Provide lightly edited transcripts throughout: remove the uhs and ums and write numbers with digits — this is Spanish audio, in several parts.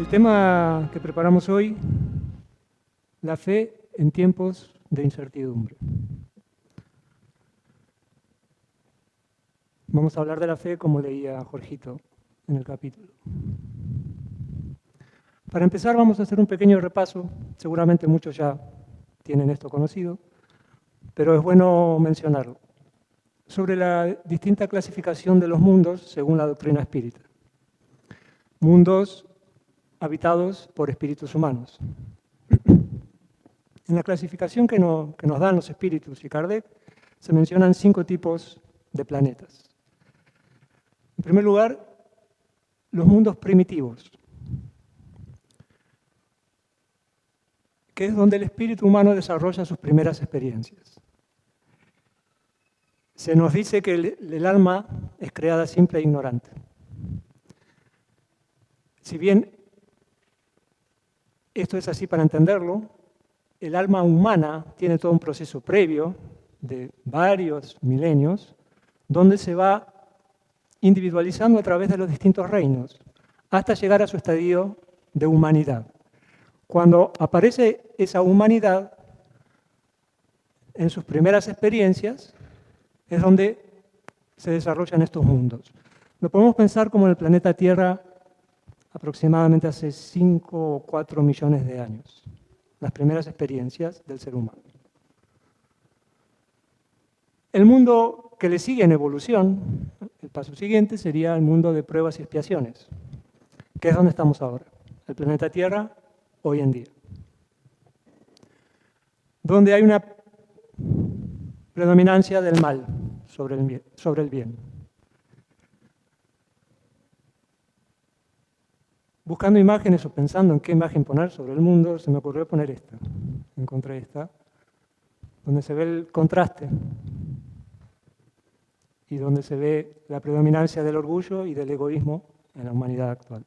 El tema que preparamos hoy, la fe en tiempos de incertidumbre. Vamos a hablar de la fe como leía Jorgito en el capítulo. Para empezar vamos a hacer un pequeño repaso, seguramente muchos ya tienen esto conocido, pero es bueno mencionarlo, sobre la distinta clasificación de los mundos según la doctrina espírita. Mundos habitados por espíritus humanos. En la clasificación que nos dan los espíritus y Kardec, se mencionan 5 tipos de planetas. En primer lugar, los mundos primitivos, que es donde el espíritu humano desarrolla sus primeras experiencias. Se nos dice que el alma es creada simple e ignorante. Si bien esto es así para entenderlo, el alma humana tiene todo un proceso previo de varios milenios, donde se va individualizando a través de los distintos reinos, hasta llegar a su estadio de humanidad. Cuando aparece esa humanidad, en sus primeras experiencias, es donde se desarrollan estos mundos. Lo podemos pensar como en el planeta Tierra aproximadamente hace 5 o 4 millones de años, las primeras experiencias del ser humano. El mundo que le sigue en evolución, el paso siguiente sería el mundo de pruebas y expiaciones, que es donde estamos ahora, el planeta Tierra hoy en día, donde hay una predominancia del mal sobre el bien. Buscando imágenes o pensando en qué imagen poner sobre el mundo, se me ocurrió poner esta. Encontré esta, donde se ve el contraste y donde se ve la predominancia del orgullo y del egoísmo en la humanidad actual.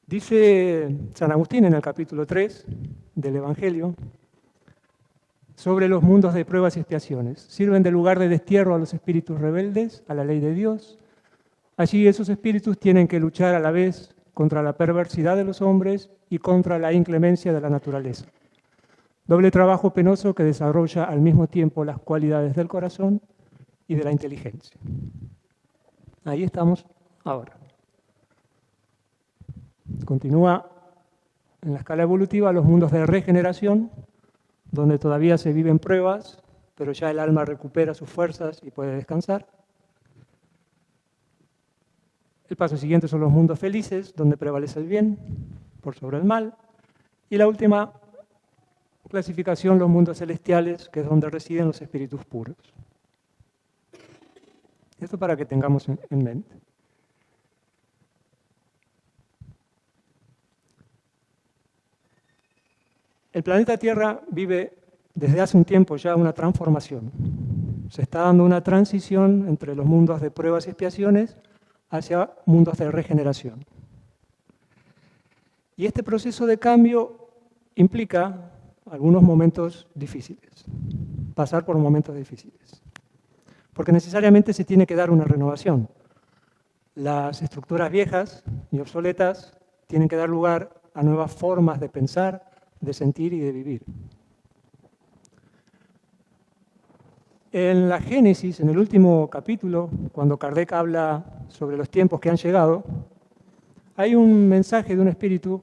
Dice San Agustín en el capítulo 3 del Evangelio sobre los mundos de pruebas y expiaciones. Sirven de lugar de destierro a los espíritus rebeldes, a la ley de Dios. Allí esos espíritus tienen que luchar a la vez contra la perversidad de los hombres y contra la inclemencia de la naturaleza. Doble trabajo penoso que desarrolla al mismo tiempo las cualidades del corazón y de la inteligencia. Ahí estamos ahora. Continúa en la escala evolutiva los mundos de regeneración, donde todavía se viven pruebas, pero ya el alma recupera sus fuerzas y puede descansar. El paso siguiente son los mundos felices, donde prevalece el bien por sobre el mal. Y la última clasificación, los mundos celestiales, que es donde residen los espíritus puros. Esto para que tengamos en mente. El planeta Tierra vive desde hace un tiempo ya una transformación. Se está dando una transición entre los mundos de pruebas y expiaciones hacia mundos de regeneración. Y este proceso de cambio implica algunos momentos difíciles, pasar por momentos difíciles, porque necesariamente se tiene que dar una renovación. Las estructuras viejas y obsoletas tienen que dar lugar a nuevas formas de pensar, de sentir y de vivir. En la Génesis, en el último capítulo, cuando Kardec habla sobre los tiempos que han llegado, hay un mensaje de un espíritu,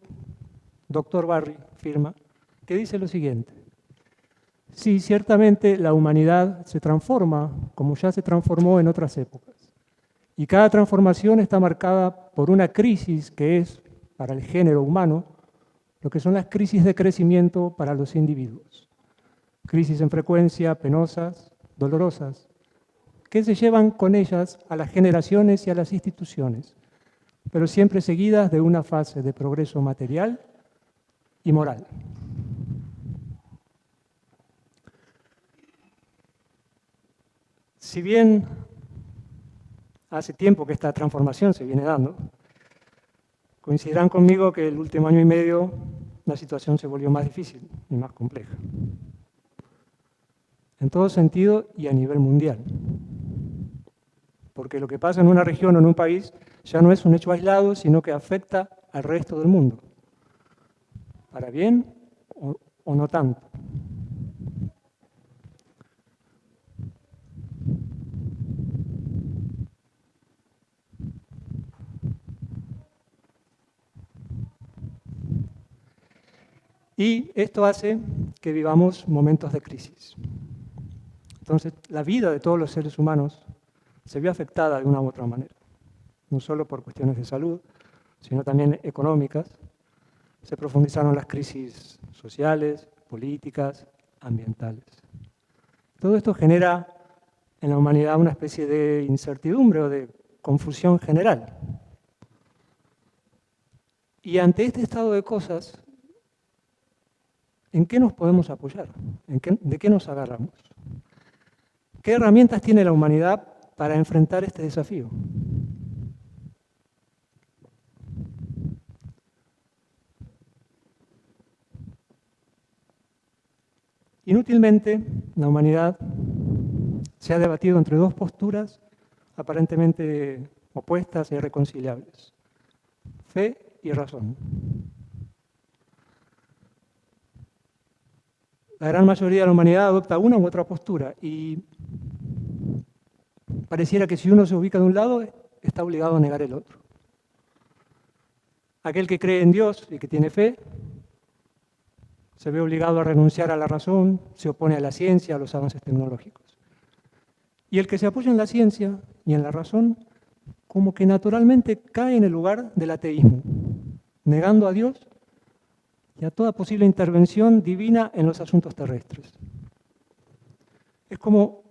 Dr. Barry, firma, que dice lo siguiente: sí, ciertamente la humanidad se transforma como ya se transformó en otras épocas. Y cada transformación está marcada por una crisis que es, para el género humano, lo que son las crisis de crecimiento para los individuos. Crisis en frecuencia, penosas, dolorosas, que se llevan con ellas a las generaciones y a las instituciones, pero siempre seguidas de una fase de progreso material y moral. Si bien hace tiempo que esta transformación se viene dando, coincidirán conmigo que el último año y medio la situación se volvió más difícil y más compleja. En todo sentido y a nivel mundial. Porque lo que pasa en una región o en un país ya no es un hecho aislado, sino que afecta al resto del mundo, para bien o no tanto. Y esto hace que vivamos momentos de crisis. Entonces, la vida de todos los seres humanos se vio afectada de una u otra manera, no solo por cuestiones de salud, sino también económicas. Se profundizaron las crisis sociales, políticas, ambientales. Todo esto genera en la humanidad una especie de incertidumbre o de confusión general. Y ante este estado de cosas, ¿en qué nos podemos apoyar? ¿De qué nos agarramos? ¿Qué herramientas tiene la humanidad para enfrentar este desafío? Inútilmente, la humanidad se ha debatido entre dos posturas aparentemente opuestas e irreconciliables: fe y razón. La gran mayoría de la humanidad adopta una u otra postura y pareciera que si uno se ubica de un lado, está obligado a negar el otro. Aquel que cree en Dios y que tiene fe se ve obligado a renunciar a la razón, se opone a la ciencia, a los avances tecnológicos. Y el que se apoya en la ciencia y en la razón, como que naturalmente cae en el lugar del ateísmo, negando a Dios y a toda posible intervención divina en los asuntos terrestres. Es como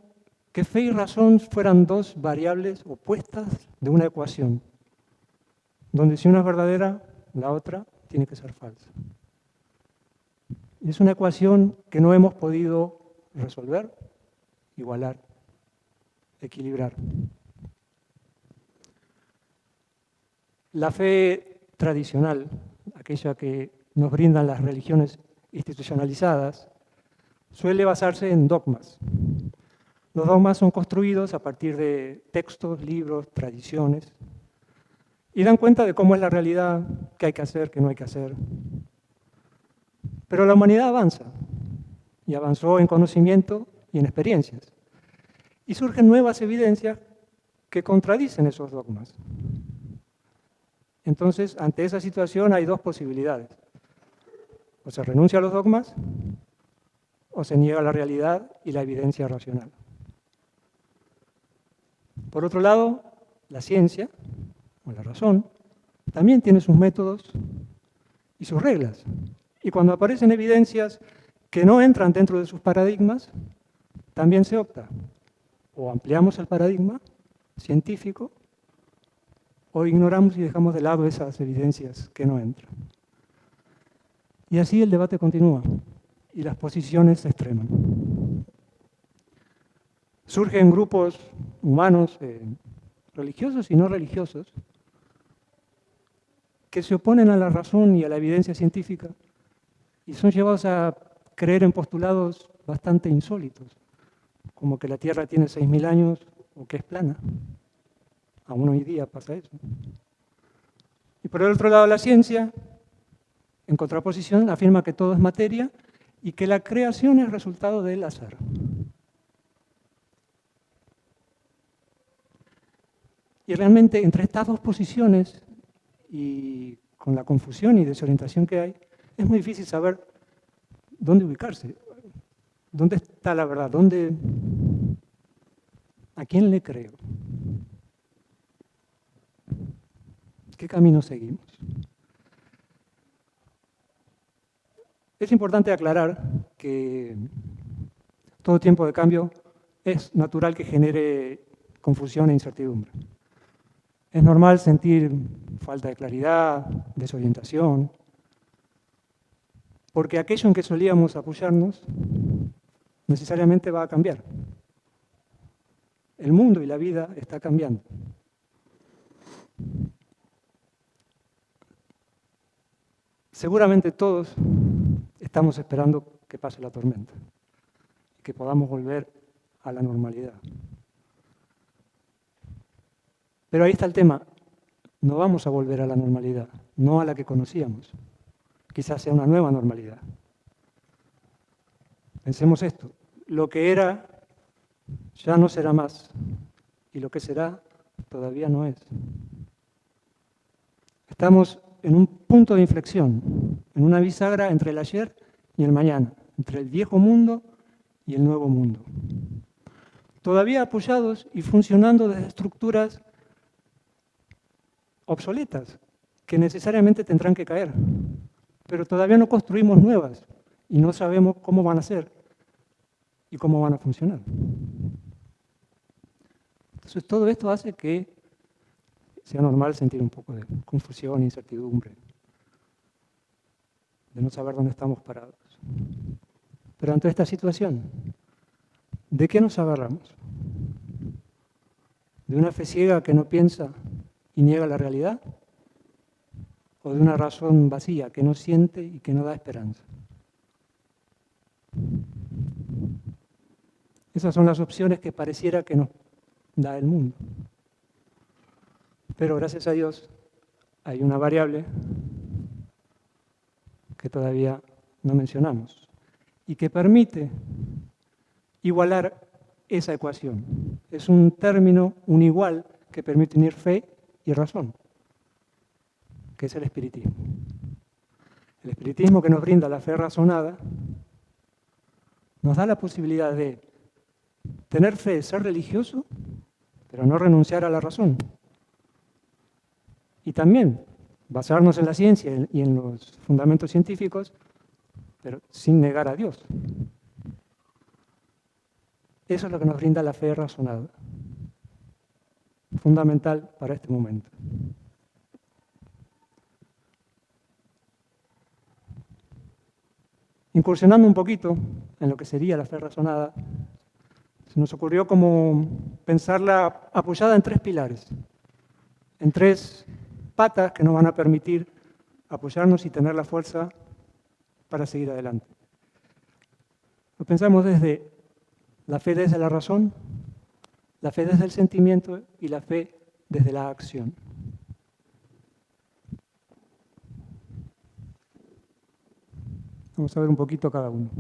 que fe y razón fueran dos variables opuestas de una ecuación, donde si una es verdadera, la otra tiene que ser falsa. Es una ecuación que no hemos podido resolver, igualar, equilibrar. La fe tradicional, aquella que nos brindan las religiones institucionalizadas, suele basarse en dogmas. Los dogmas son construidos a partir de textos, libros, tradiciones, y dan cuenta de cómo es la realidad, qué hay que hacer, qué no hay que hacer. Pero la humanidad avanza, y avanzó en conocimiento y en experiencias. Y surgen nuevas evidencias que contradicen esos dogmas. Entonces, ante esa situación hay dos posibilidades. O se renuncia a los dogmas, o se niega la realidad y la evidencia racional. Por otro lado, la ciencia, o la razón, también tiene sus métodos y sus reglas. Y cuando aparecen evidencias que no entran dentro de sus paradigmas, también se opta. O ampliamos el paradigma científico, o ignoramos y dejamos de lado esas evidencias que no entran. Y así el debate continúa y las posiciones se extreman. Surgen grupos humanos, religiosos y no religiosos, que se oponen a la razón y a la evidencia científica y son llevados a creer en postulados bastante insólitos, como que la Tierra tiene 6.000 años o que es plana. Aún hoy día pasa eso. Y por el otro lado, la ciencia, en contraposición, afirma que todo es materia y que la creación es resultado del azar. Y realmente entre estas dos posiciones y con la confusión y desorientación que hay, es muy difícil saber dónde ubicarse, dónde está la verdad, a quién le creo, qué camino seguimos. Es importante aclarar que todo tiempo de cambio es natural que genere confusión e incertidumbre. Es normal sentir falta de claridad, desorientación, porque aquello en que solíamos apoyarnos necesariamente va a cambiar. El mundo y la vida está cambiando. Seguramente todos estamos esperando que pase la tormenta y que podamos volver a la normalidad. Pero ahí está el tema. no vamos a volver a la normalidad, no a la que conocíamos. Quizás sea una nueva normalidad. Pensemos esto, lo que era ya no será más, y lo que será todavía no es. Estamos en un punto de inflexión, en una bisagra entre el ayer y el mañana, entre el viejo mundo y el nuevo mundo. Todavía apoyados y funcionando desde estructuras obsoletas, que necesariamente tendrán que caer, pero todavía no construimos nuevas y no sabemos cómo van a ser y cómo van a funcionar. Entonces todo esto hace que sea normal sentir un poco de confusión, incertidumbre, de no saber dónde estamos parados. Pero ante esta situación, ¿de qué nos agarramos? ¿De una fe ciega que no piensa y niega la realidad? ¿O de una razón vacía que no siente y que no da esperanza? Esas son las opciones que pareciera que nos da el mundo. Pero gracias a Dios hay una variable que todavía no mencionamos y que permite igualar esa ecuación. Es un término, un igual, que permite unir fe y razón, que es el espiritismo. El espiritismo que nos brinda la fe razonada nos da la posibilidad de tener fe, ser religioso, pero no renunciar a la razón. Y también basarnos en la ciencia y en los fundamentos científicos, pero sin negar a Dios. Eso es lo que nos brinda la fe razonada, fundamental para este momento. Incursionando un poquito en lo que sería la fe razonada, se nos ocurrió como pensarla apoyada en tres pilares, en tres patas que nos van a permitir apoyarnos y tener la fuerza para seguir adelante. Lo pensamos desde la fe desde la razón, la fe desde el sentimiento y la fe desde la acción. Vamos a ver un poquito cada uno.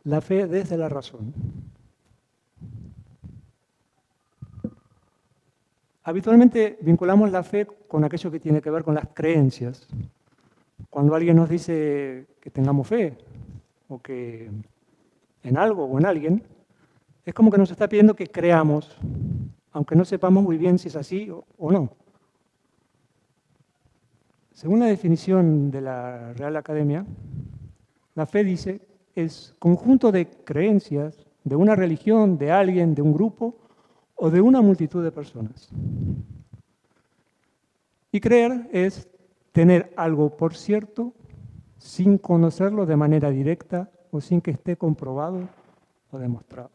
La fe desde la razón. Habitualmente vinculamos la fe con aquello que tiene que ver con las creencias. Cuando alguien nos dice que tengamos fe, o que en algo o en alguien, es como que nos está pidiendo que creamos, aunque no sepamos muy bien si es así o no. Según la definición de la Real Academia, la fe, dice, es conjunto de creencias de una religión, de alguien, de un grupo o de una multitud de personas. Y creer es tener algo por cierto sin conocerlo de manera directa o sin que esté comprobado o demostrado.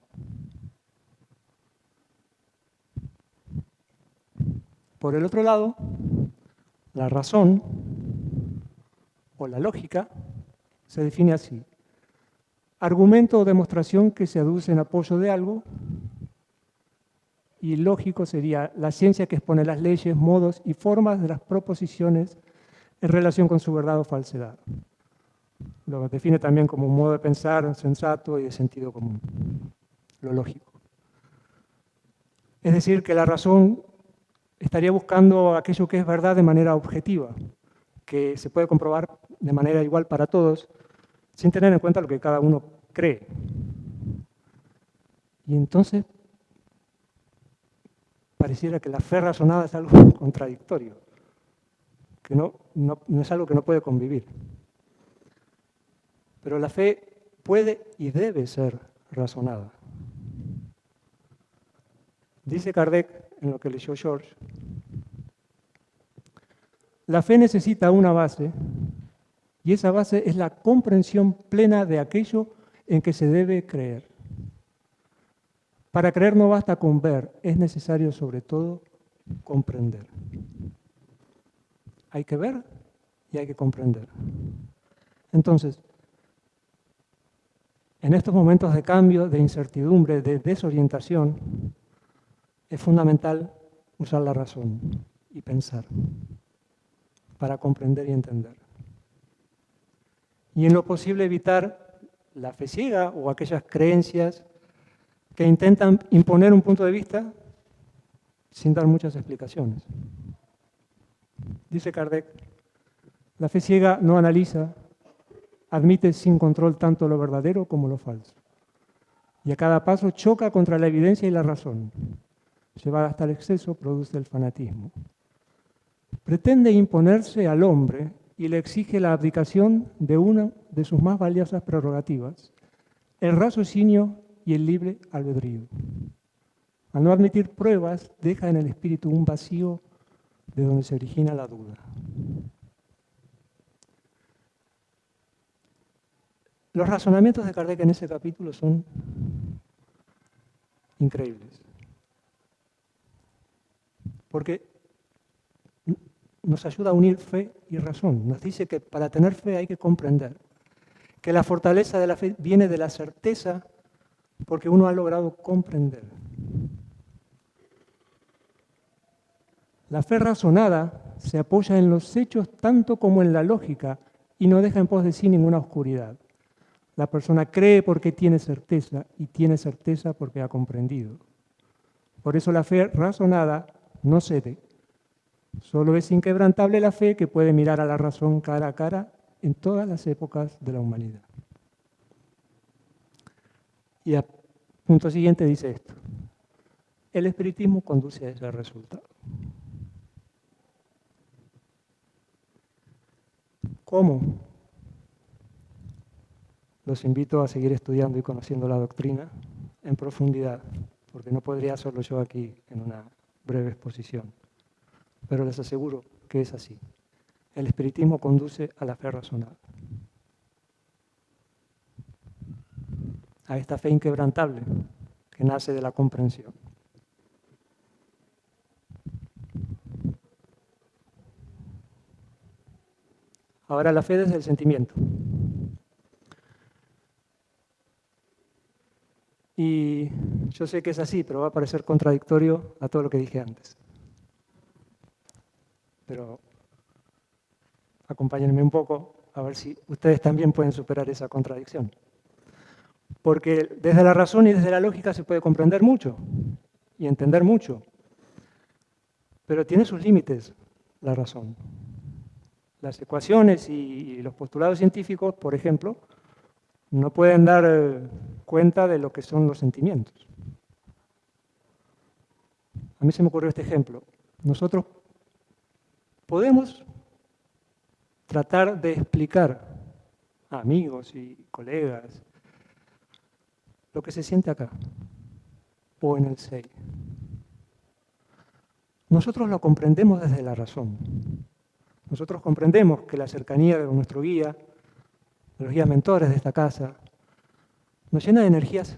Por el otro lado, la razón o la lógica se define así: argumento o demostración que se aduce en apoyo de algo, y lógico sería la ciencia que expone las leyes, modos y formas de las proposiciones en relación con su verdad o falsedad. Lo define también como un modo de pensar sensato y de sentido común, lo lógico. Es decir, que la razón estaría buscando aquello que es verdad de manera objetiva, que se puede comprobar de manera igual para todos, sin tener en cuenta lo que cada uno cree. Y entonces pareciera que la fe razonada es algo contradictorio, que no es algo que no puede convivir. Pero la fe puede y debe ser razonada. Dice Kardec, en lo que leyó George, la fe necesita una base, y esa base es la comprensión plena de aquello en que se debe creer. Para creer no basta con ver, es necesario sobre todo comprender. Hay que ver y hay que comprender. Entonces, en estos momentos de cambio, de incertidumbre, de desorientación, es fundamental usar la razón y pensar para comprender y entender. Y en lo posible evitar la fe ciega o aquellas creencias que intentan imponer un punto de vista sin dar muchas explicaciones. Dice Kardec, la fe ciega no analiza, admite sin control tanto lo verdadero como lo falso. Y a cada paso choca contra la evidencia y la razón. Llevada hasta el exceso produce el fanatismo. Pretende imponerse al hombre y le exige la abdicación de una de sus más valiosas prerrogativas, el raciocinio y el libre albedrío. Al no admitir pruebas, deja en el espíritu un vacío de donde se origina la duda. Los razonamientos de Kardec en ese capítulo son increíbles, porque nos ayuda a unir fe y razón. Nos dice que para tener fe hay que comprender, que la fortaleza de la fe viene de la certeza porque uno ha logrado comprender. La fe razonada se apoya en los hechos tanto como en la lógica y no deja en pos de sí ninguna oscuridad. La persona cree porque tiene certeza y tiene certeza porque ha comprendido. Por eso la fe razonada no cede. Solo es inquebrantable la fe que puede mirar a la razón cara a cara en todas las épocas de la humanidad. Y a punto siguiente dice esto. El espiritismo conduce a ese resultado. ¿Cómo? Los invito a seguir estudiando y conociendo la doctrina en profundidad, porque no podría hacerlo yo aquí en una breve exposición. Pero les aseguro que es así. El espiritismo conduce a la fe razonada. A esta fe inquebrantable que nace de la comprensión. Ahora la fe desde el sentimiento. Y yo sé que es así, pero va a parecer contradictorio a todo lo que dije antes. Pero acompáñenme un poco a ver si ustedes también pueden superar esa contradicción. Porque desde la razón y desde la lógica se puede comprender mucho y entender mucho, pero tiene sus límites la razón. Las ecuaciones y los postulados científicos, por ejemplo, no pueden dar cuenta de lo que son los sentimientos. A mí se me ocurrió este ejemplo. Nosotros podemos tratar de explicar a amigos y colegas lo que se siente acá o en el SEI. Nosotros lo comprendemos desde la razón. Nosotros comprendemos que la cercanía de nuestro guía, de los guías mentores de esta casa, nos llena de energías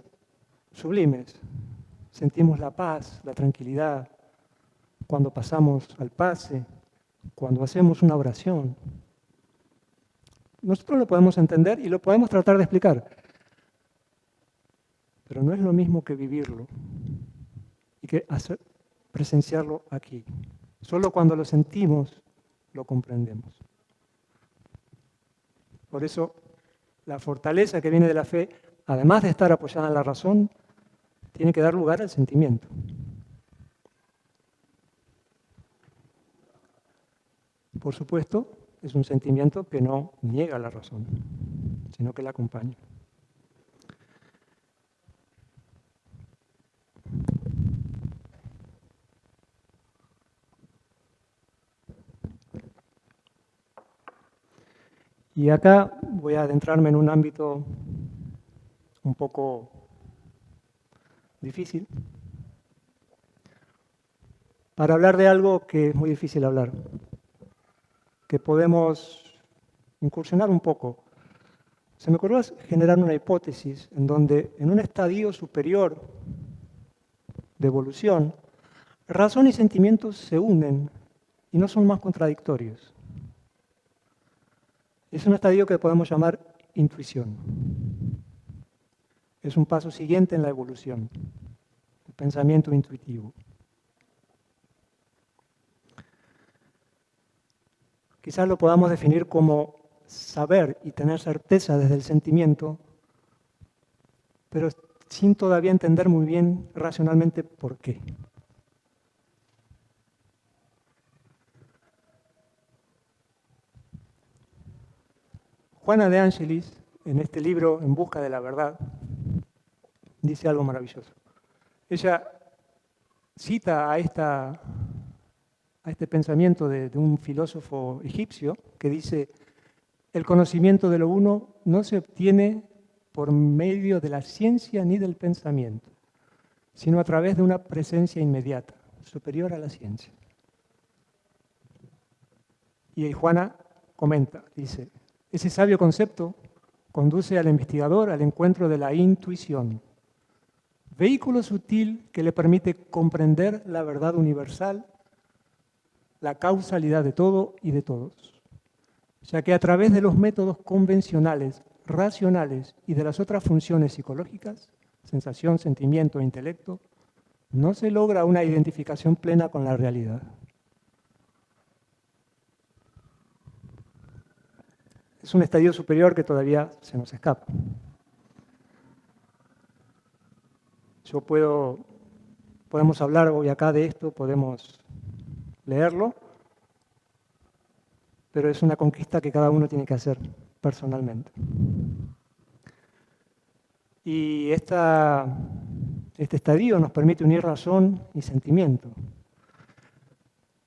sublimes. Sentimos la paz, la tranquilidad, cuando pasamos al pase, cuando hacemos una oración. Nosotros lo podemos entender y lo podemos tratar de explicar, pero no es lo mismo que vivirlo y que presenciarlo aquí. Solo cuando lo sentimos, lo comprendemos. Por eso, la fortaleza que viene de la fe, además de estar apoyada en la razón, tiene que dar lugar al sentimiento. Por supuesto, es un sentimiento que no niega la razón, sino que la acompaña. Y acá voy a adentrarme en un ámbito un poco difícil, para hablar de algo que es muy difícil hablar, que podemos incursionar un poco. Se me ocurrió generar una hipótesis en donde, en un estadio superior de evolución, razón y sentimientos se unen y no son más contradictorios. Es un estadio que podemos llamar intuición. Es un paso siguiente en la evolución, el pensamiento intuitivo. quizás lo podamos definir como saber y tener certeza desde el sentimiento, pero sin todavía entender muy bien racionalmente por qué. Juana de Angelis, en este libro, En busca de la verdad, dice algo maravilloso. Ella cita a este pensamiento de un filósofo egipcio que dice: el conocimiento de lo uno no se obtiene por medio de la ciencia ni del pensamiento, sino a través de una presencia inmediata, superior a la ciencia. Y Juana comenta, dice: ese sabio concepto conduce al investigador al encuentro de la intuición, vehículo sutil que le permite comprender la verdad universal, la causalidad de todo y de todos, ya que a través de los métodos convencionales, racionales y de las otras funciones psicológicas, sensación, sentimiento e intelecto, no se logra una identificación plena con la realidad. Es un estadio superior que todavía se nos escapa. Podemos hablar hoy acá de esto, podemos leerlo, pero es una conquista que cada uno tiene que hacer personalmente. Y este estadio nos permite unir razón y sentimiento.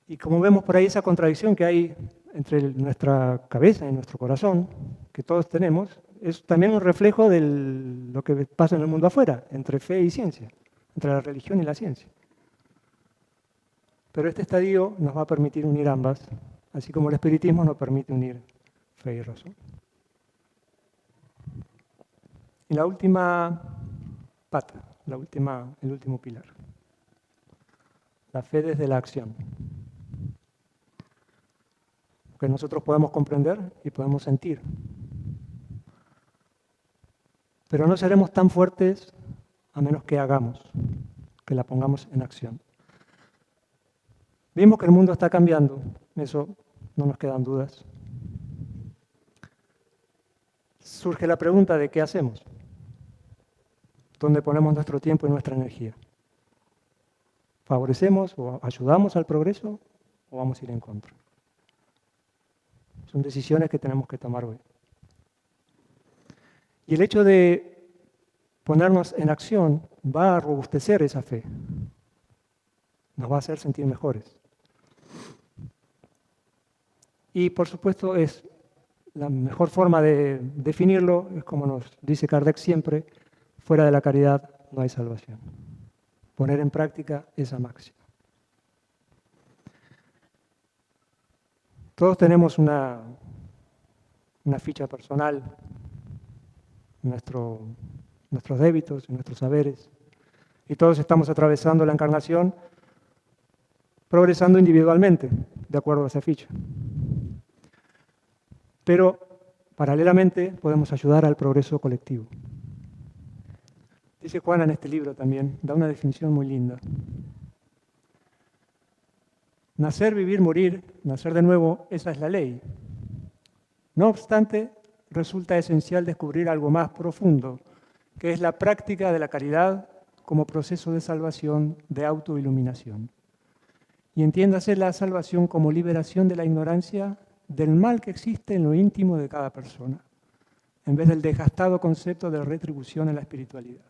Y como vemos por ahí esa contradicción que hay entre nuestra cabeza y nuestro corazón, que todos tenemos, es también un reflejo de lo que pasa en el mundo afuera, entre fe y ciencia, entre la religión y la ciencia. Pero este estadio nos va a permitir unir ambas, así como el espiritismo nos permite unir fe y razón. Y la última pata, el último pilar, la fe desde la acción. Que nosotros podemos comprender y podemos sentir. Pero no seremos tan fuertes a menos que hagamos, que la pongamos en acción. Vimos que el mundo está cambiando, eso no nos quedan dudas. Surge la pregunta de qué hacemos, dónde ponemos nuestro tiempo y nuestra energía. ¿Favorecemos o ayudamos al progreso o vamos a ir en contra? Son decisiones que tenemos que tomar hoy. Y el hecho de ponernos en acción va a robustecer esa fe. Nos va a hacer sentir mejores. Y por supuesto es la mejor forma de definirlo, es como nos dice Kardec siempre, fuera de la caridad no hay salvación. Poner en práctica esa máxima. Todos tenemos una ficha personal, nuestros débitos, nuestros saberes, y todos estamos atravesando la encarnación progresando individualmente, de acuerdo a esa ficha. Pero, paralelamente, podemos ayudar al progreso colectivo. Dice Juana en este libro también, da una definición muy linda. Nacer, vivir, morir, nacer de nuevo, esa es la ley. No obstante, resulta esencial descubrir algo más profundo, que es la práctica de la caridad como proceso de salvación, de autoiluminación. Y entiéndase la salvación como liberación de la ignorancia del mal que existe en lo íntimo de cada persona, en vez del desgastado concepto de retribución en la espiritualidad.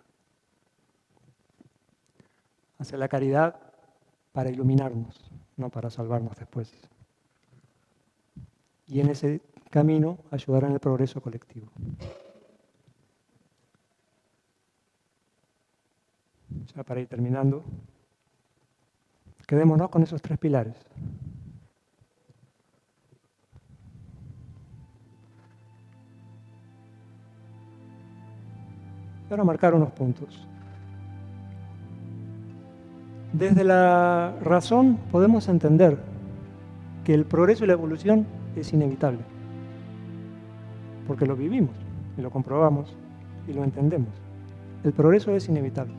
Hacer la caridad para iluminarnos, no para salvarnos después. Y en ese camino ayudar en el progreso colectivo. Ya para ir terminando, quedémonos con esos 3 pilares. Y ahora marcar unos puntos. Desde la razón podemos entender que el progreso y la evolución es inevitable, porque lo vivimos y lo comprobamos y lo entendemos. El progreso es inevitable.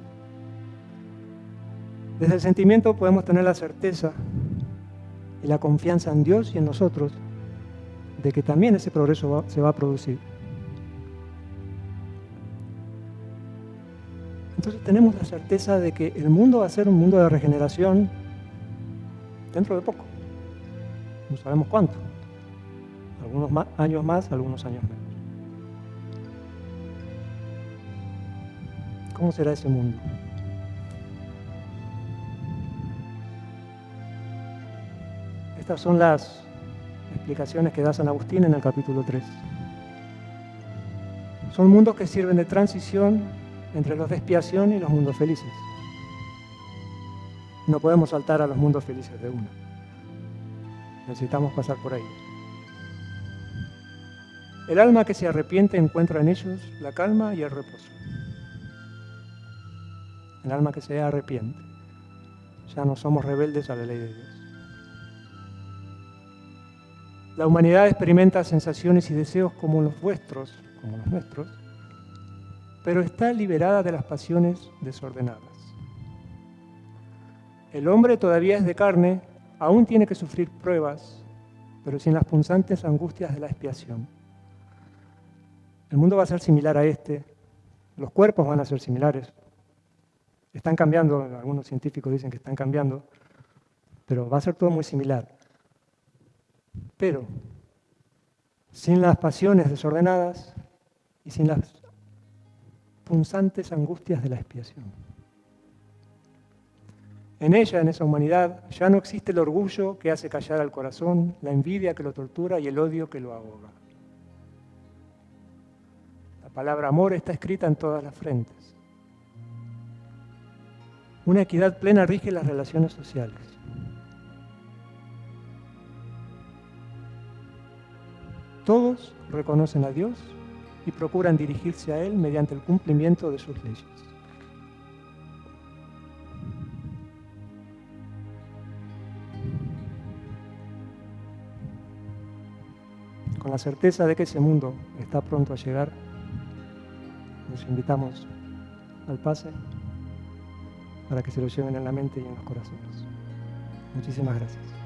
Desde el sentimiento podemos tener la certeza y la confianza en Dios y en nosotros de que también ese progreso se va a producir. Entonces tenemos la certeza de que el mundo va a ser un mundo de regeneración dentro de poco. No sabemos cuánto. Algunos años más, algunos años menos. ¿Cómo será ese mundo? Estas son las explicaciones que da San Agustín en el capítulo 3. Son mundos que sirven de transición entre los de expiación y los mundos felices. No podemos saltar a los mundos felices de una. Necesitamos pasar por ahí. El alma que se arrepiente encuentra en ellos la calma y el reposo. El alma que se arrepiente. Ya no somos rebeldes a la ley de Dios. La humanidad experimenta sensaciones y deseos como los vuestros, como los nuestros, pero está liberada de las pasiones desordenadas. El hombre todavía es de carne, aún tiene que sufrir pruebas, pero sin las punzantes angustias de la expiación. El mundo va a ser similar a este, los cuerpos van a ser similares. Están cambiando, algunos científicos dicen que están cambiando, pero va a ser todo muy similar. Pero sin las pasiones desordenadas y sin las punzantes angustias de la expiación. En ella, en esa humanidad, ya no existe el orgullo que hace callar al corazón, la envidia que lo tortura y el odio que lo ahoga. La palabra amor está escrita en todas las frentes. Una equidad plena rige las relaciones sociales. Todos reconocen a Dios y procuran dirigirse a Él mediante el cumplimiento de sus leyes. Con la certeza de que ese mundo está pronto a llegar, los invitamos al pase para que se lo lleven en la mente y en los corazones. Muchísimas gracias.